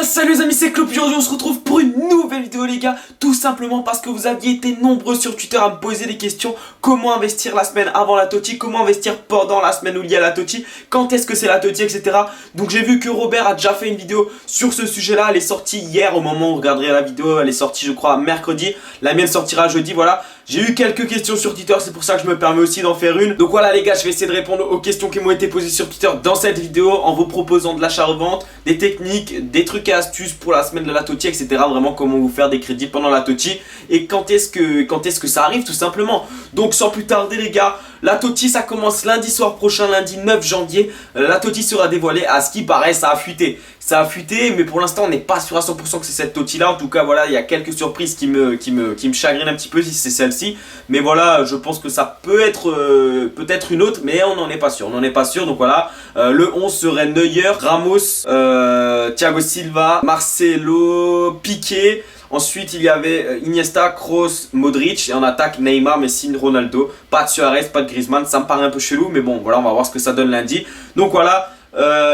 bien salut les amis, c'est Clop. Aujourd'hui on se retrouve pour une nouvelle vidéo les gars. Tout simplement parce que vous aviez été nombreux sur Twitter à me poser des questions. Comment investir la semaine avant la TOTY, comment investir pendant la semaine où il y a la TOTY, quand est-ce que c'est la TOTY, etc. Donc j'ai vu que Robert a déjà fait une vidéo sur ce sujet là. Elle est sortie hier au moment où vous regarderez la vidéo. Elle est sortie je crois mercredi. La mienne sortira jeudi, voilà. J'ai eu quelques questions sur Twitter, c'est pour ça que je me permets aussi d'en faire une. Donc voilà les gars, je vais essayer de répondre aux questions qui m'ont été posées sur Twitter dans cette vidéo en vous proposant de l'achat-revente, des techniques, des trucs et astuces pour la semaine de la TOTY, etc. Vraiment comment vous faire des crédits pendant la TOTY et quand est-ce que ça arrive tout simplement. Donc sans plus tarder les gars, la TOTY ça commence lundi soir prochain, lundi 9 janvier. La TOTY sera dévoilée, à ce qui paraît ça a fuité. Ça a fuité mais pour l'instant on n'est pas sûr à 100% que c'est cette TOTY là. En tout cas voilà, il y a quelques surprises qui me chagrinent un petit peu si c'est celle-ci. Mais voilà, je pense que ça peut être peut-être une autre, mais on n'en est pas sûr. On n'en est pas sûr, donc voilà. Le 11 serait Neuer, Ramos, Thiago Silva, Marcelo, Piqué. Ensuite, il y avait Iniesta, Kroos, Modric. Et en attaque, Neymar, Messi, Ronaldo. Pas de Suarez, pas de Griezmann. Ça me paraît un peu chelou, mais bon, voilà, on va voir ce que ça donne lundi. Donc voilà.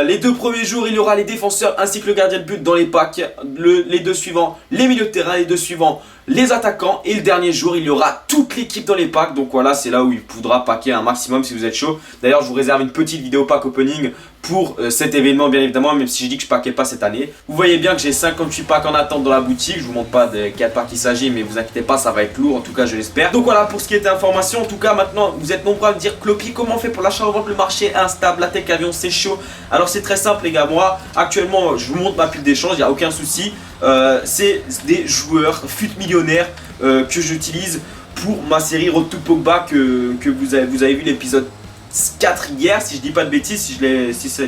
Les deux premiers jours, il y aura les défenseurs ainsi que le gardien de but dans les packs. Les deux suivants, les milieux de terrain. Les deux suivants, les attaquants. Et le dernier jour, il y aura toute l'équipe dans les packs. Donc voilà, c'est là où il faudra packer un maximum si vous êtes chaud. D'ailleurs, je vous réserve une petite vidéo pack opening pour cet événement, bien évidemment. Même si je dis que je packais pas cette année. Vous voyez bien que j'ai 58 packs en attente dans la boutique. Je vous montre pas de quel pack il s'agit, mais vous inquiétez pas, ça va être lourd. En tout cas, je l'espère. Donc voilà pour ce qui est d'information. En tout cas, maintenant, vous êtes nombreux à me dire Clopy, comment on fait pour l'achat-revente? Le marché est instable, la tech avion, c'est chaud. Alors c'est très simple les gars, moi actuellement je vous montre ma pile d'échange, il n'y a aucun souci. C'est des joueurs fut millionnaires que j'utilise pour ma série Road to Pogba que vous avez vu l'épisode 4 hier, si je dis pas de bêtises, si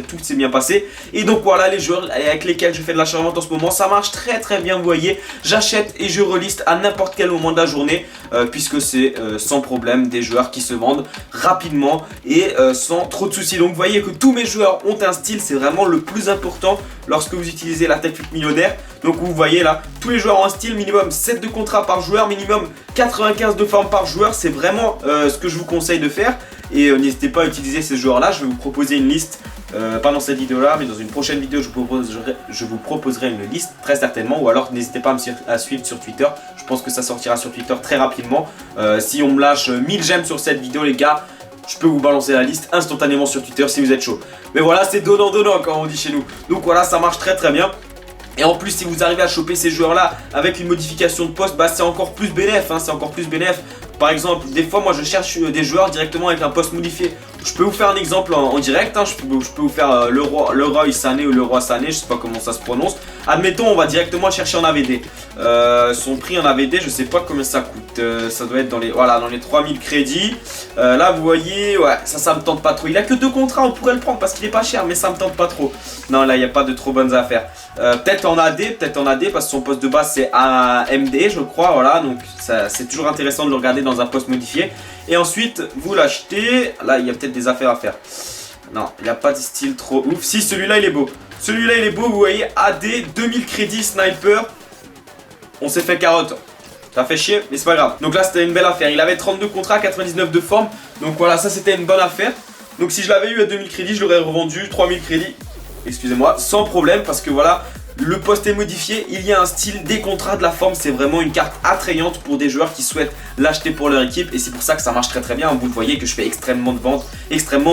tout s'est bien passé. Et donc voilà les joueurs avec lesquels je fais de l'achat-revente en ce moment. Ça marche très bien, vous voyez. J'achète et je reliste à n'importe quel moment de la journée, puisque c'est sans problème des joueurs qui se vendent rapidement et sans trop de soucis. Donc vous voyez que tous mes joueurs ont un style, c'est vraiment le plus important lorsque vous utilisez la tech millionnaire. Donc vous voyez là, tous les joueurs ont un style, minimum 7 de contrats par joueur, minimum 95 de forme par joueur. C'est vraiment ce que je vous conseille de faire. Et n'hésitez pas à utiliser ces joueurs là. Je vais vous proposer une liste, pas dans cette vidéo là, mais dans une prochaine vidéo je vous proposerai une liste très certainement. Ou alors n'hésitez pas à suivre sur Twitter. Je pense que ça sortira sur Twitter très rapidement. Si on me lâche 1000 j'aime sur cette vidéo les gars, je peux vous balancer la liste instantanément sur Twitter si vous êtes chaud. Mais voilà, c'est donnant comme on dit chez nous. Donc voilà, ça marche très bien. Et en plus, si vous arrivez à choper ces joueurs-là avec une modification de poste, bah c'est encore plus bénéf, hein, c'est encore plus bénéf. Par exemple, des fois, moi, je cherche des joueurs directement avec un poste modifié. Je peux vous faire un exemple en direct, hein, je peux vous faire Leroy Sané ou Leroy Sané, je sais pas comment ça se prononce. Admettons, on va directement chercher en AVD. Son prix en AVD, je sais pas combien ça coûte. Ça doit être dans les 3000 crédits. Là, vous voyez, ouais, ça me tente pas trop. Il a que 2 contrats, on pourrait le prendre parce qu'il est pas cher, mais ça me tente pas trop. Non, là, il n'y a pas de trop bonnes affaires. Peut-être en AD, parce que son poste de base c'est un MD, je crois, voilà. Donc, c'est toujours intéressant de le regarder dans un poste modifié. Et ensuite, vous l'achetez. Là, il y a peut-être des affaires à faire. Non, il n'y a pas de style trop ouf. Si, celui-là, il est beau. Celui-là, il est beau. Vous voyez, AD, 2000 crédits, sniper. On s'est fait carotte. Ça fait chier, mais c'est pas grave. Donc là, c'était une belle affaire. Il avait 32 contrats, 99 de forme. Donc voilà, ça, c'était une bonne affaire. Donc si je l'avais eu à 2000 crédits, je l'aurais revendu 3000 crédits. Excusez-moi, sans problème, parce que voilà. Le poste est modifié, il y a un style, des contrats, de la forme, c'est vraiment une carte attrayante pour des joueurs qui souhaitent l'acheter pour leur équipe et c'est pour ça que ça marche très bien. Vous le voyez que je fais extrêmement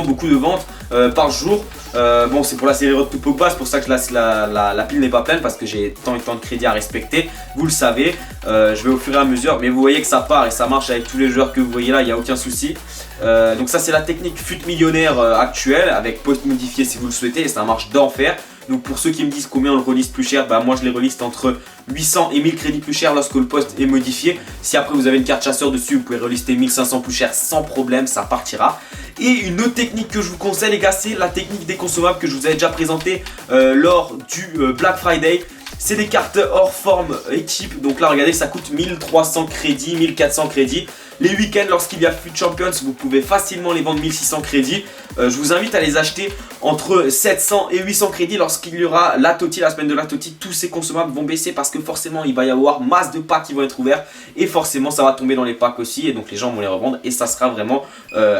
beaucoup de ventes par jour. Bon, c'est pour la série Road to Pogba, c'est pour ça que la pile n'est pas pleine parce que j'ai tant et tant de crédits à respecter, vous le savez. Je vais au fur et à mesure, mais vous voyez que ça part et ça marche avec tous les joueurs que vous voyez là, il n'y a aucun souci. Donc ça c'est la technique fut millionnaire actuelle avec poste modifié si vous le souhaitez et ça marche d'enfer. Donc pour ceux qui me disent combien on le reliste plus cher, bah moi je les reliste entre 800 et 1000 crédits plus cher lorsque le poste est modifié. Si après vous avez une carte chasseur dessus, vous pouvez relister 1500 plus cher sans problème, ça partira. Et une autre technique que je vous conseille les gars, c'est la technique des consommables que je vous avais déjà présenté lors du Black Friday. C'est des cartes hors forme équipe, donc là regardez ça coûte 1300 crédits, 1400 crédits. Les week-ends lorsqu'il y a FUT Champions, vous pouvez facilement les vendre 1600 crédits. Je vous invite à les acheter entre 700 et 800 crédits lorsqu'il y aura la TOTY, la semaine de la TOTY. Tous ces consommables vont baisser parce que forcément il va y avoir masse de packs qui vont être ouverts et forcément ça va tomber dans les packs aussi et donc les gens vont les revendre et ça sera vraiment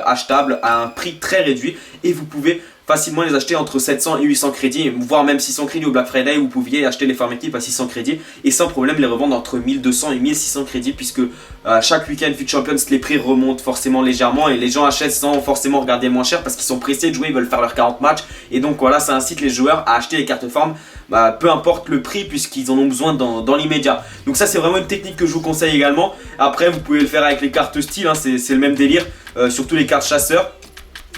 achetable à un prix très réduit et vous pouvez facilement les acheter entre 700 et 800 crédits, voire même 600 crédits au Black Friday. Vous pouviez acheter les farm équipes à 600 crédits et sans problème les revendre entre 1200 et 1600 crédits, puisque chaque week-end FUT Champions les prix remontent forcément légèrement et les gens achètent sans forcément regarder moins cher parce qu'ils sont pressés de jouer, ils veulent faire leurs 40 matchs, et donc voilà, ça incite les joueurs à acheter les cartes farm, peu importe le prix, puisqu'ils en ont besoin dans l'immédiat. Donc ça c'est vraiment une technique que je vous conseille également. Après vous pouvez le faire avec les cartes style, hein, c'est le même délire, surtout les cartes chasseurs.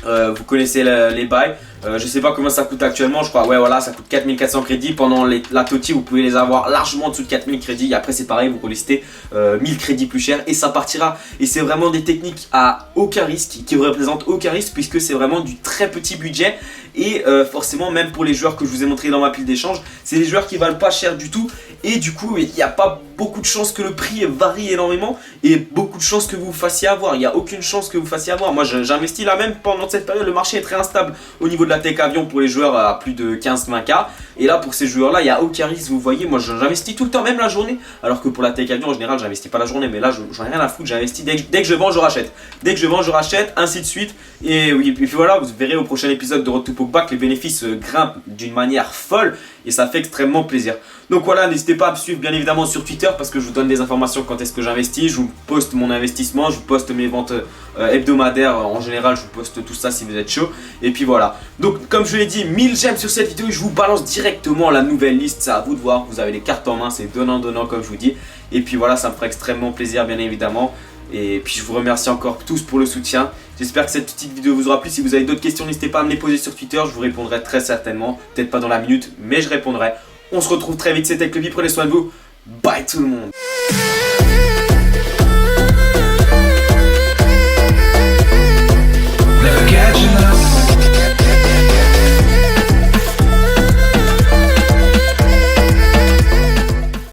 Vous connaissez les bails. Je sais pas combien ça coûte actuellement, je crois, ouais voilà, ça coûte 4400 crédits. Pendant la TOTY vous pouvez les avoir largement en dessous de 4000 crédits. Et après c'est pareil, vous relistez 1000 crédits plus cher et ça partira. Et c'est vraiment des techniques à aucun risque, qui ne représentent aucun risque, puisque c'est vraiment du très petit budget. Et forcément même pour les joueurs que je vous ai montré dans ma pile d'échange, c'est des joueurs qui valent pas cher du tout. Et du coup il n'y a pas beaucoup de chances que le prix varie énormément, et beaucoup de chances que vous vous fassiez avoir. Il n'y a aucune chance que vous fassiez avoir. Moi j'investis là, même pendant cette période le marché est très instable au niveau de la tech avion pour les joueurs à plus de 15-20K. Et là pour ces joueurs là il n'y a aucun risque, vous voyez. Moi j'investis tout le temps, même la journée, alors que pour la tech avion en général j'investis pas la journée, mais là j'en ai rien à foutre, j'investis dès que je vends je rachète, dès que je vends je rachète, ainsi de suite. Et oui, et puis voilà, vous verrez au prochain épisode de Road to Pogba que les bénéfices grimpent d'une manière folle et ça fait extrêmement plaisir. Donc voilà, n'hésitez pas à me suivre bien évidemment sur Twitter, parce que je vous donne des informations quand est-ce que j'investis. Je vous poste mon investissement, je vous poste mes ventes hebdomadaires. En général je vous poste tout ça si vous êtes chaud. Et puis voilà, donc comme je l'ai dit, 1000 j'aime sur cette vidéo, je vous balance directement la nouvelle liste. C'est à vous de voir, vous avez les cartes en main, c'est donnant comme je vous dis. Et puis voilà, ça me ferait extrêmement plaisir bien évidemment. Et puis je vous remercie encore tous pour le soutien. J'espère que cette petite vidéo vous aura plu. Si vous avez d'autres questions, n'hésitez pas à me les poser sur Twitter, je vous répondrai très certainement. Peut-être pas dans la minute, mais je répondrai. On se retrouve très vite, c'était Cleby, prenez soin de vous. Bye tout le monde.